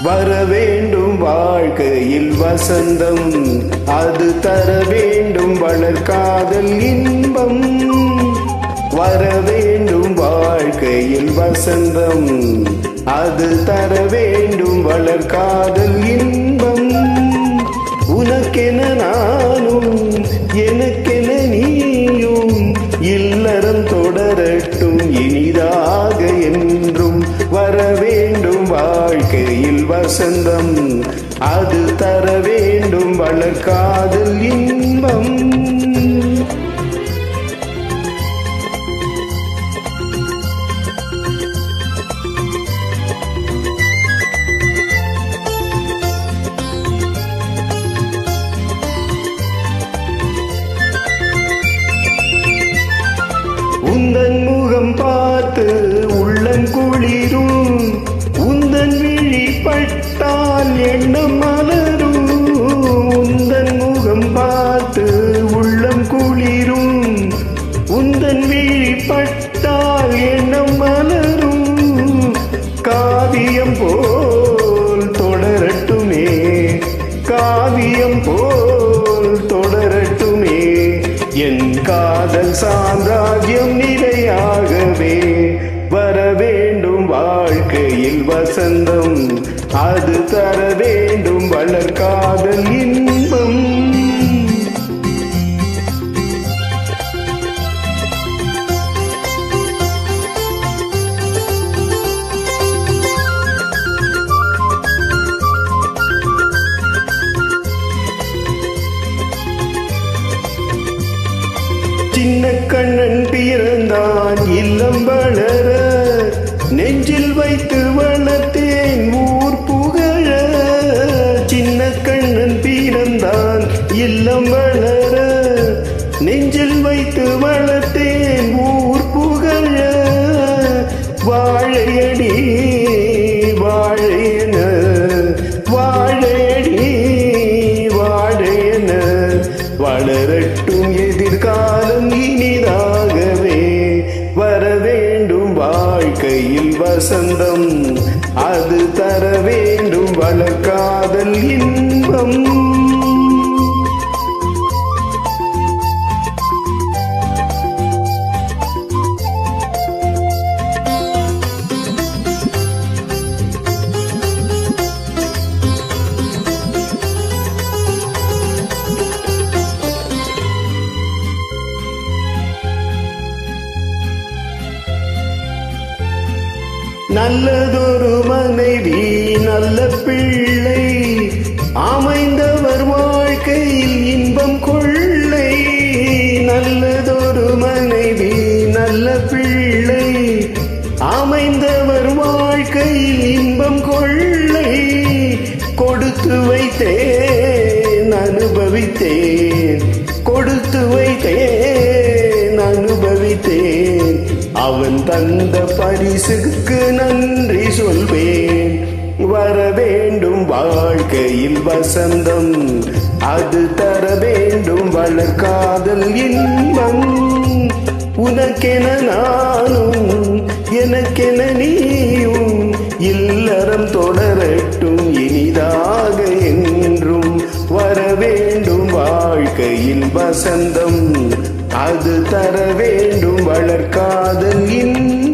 வர வேண்டும் வாழ்க்கையில் வசந்தம், அது தர வேண்டும் வளர்காதல் இன்பம். வர வேண்டும் வாழ்க்கையில் வசந்தம், அது தர வேண்டும் வளர்காதல் இன்பம். உனக்கென நானும் எனக்கென நீயும், இல்லறம் தொடரட்டும் இனிதாக என்றும். வர வேண்டும் வாழ்க்கையில் வசந்தம், அது தர வேண்டும் வளர்காதல் இன்பம். உந்தன் முகம் பார்த்து உள்ளம் குளிரும், உந்தன் விழி பட்டால் எண்ணம் மலரும். உந்தன் முகம் பார்த்து உள்ளம் குளிரும், உந்தன் விழி பட்டால் எண்ணம் மலரும். காவியம் போல் தொடரட்டுமே, காவியம் போல் தொடரட்டுமே, என் காதல் சாம்ராஜ்யம் நிலையாகவே. வர வேண்டும் வாழ்க்கையில் வசந்தம், அது தர வேண்டும் வளர்காதல் இன்பம். சின்ன கண்ணன் பிறந்தான் இல்லம் வளர, நெஞ்சில் வைத்து வளர்த்தேன் ஊர் புகழ. சின்ன கண்ணன் பிறந்தான் இல்லம் வளர, நெஞ்சில் வைத்து வளர்த்தேன் ஊர் புகழ. வாழையடி வாழையன, வாழையடி வாழையன, வளரட்டும் எதிர்காலம் இனிதாகவே. வர வேண்டும் வாழ்க்கையில் வசந்தம், அது தர வேண்டும் வளர்காதல் இன்பம். நல்லதொரு மனைவி நல்ல பிள்ளை, அமைந்தவர் வாழ்க்கையில் இன்பம் கொள்ளை. நல்லதொரு மனைவி நல்ல பிள்ளை, அமைந்தவர் வாழ்க்கையில் இன்பம் கொள்ளை. கொடுத்து வைத்தேன் அனுபவித்தேன், கொடுத்து வைத்தேன் அனுபவித்தேன். அவன் தந்த பரிசுக்கு நன்றி சொல்வேன். வர வேண்டும் வாழ்க்கையில் வசந்தம், அது தர வேண்டும் வளர்காதல் இன்பம். உனக்கென நானும் எனக்கென நீயும், இல்லறம் தொடரட்டும் இனிதாக என்றும். வர வேண்டும் வாழ்க்கையில் வசந்தம், அது தர வேண்டும் வளர்காதல் இன்பம்.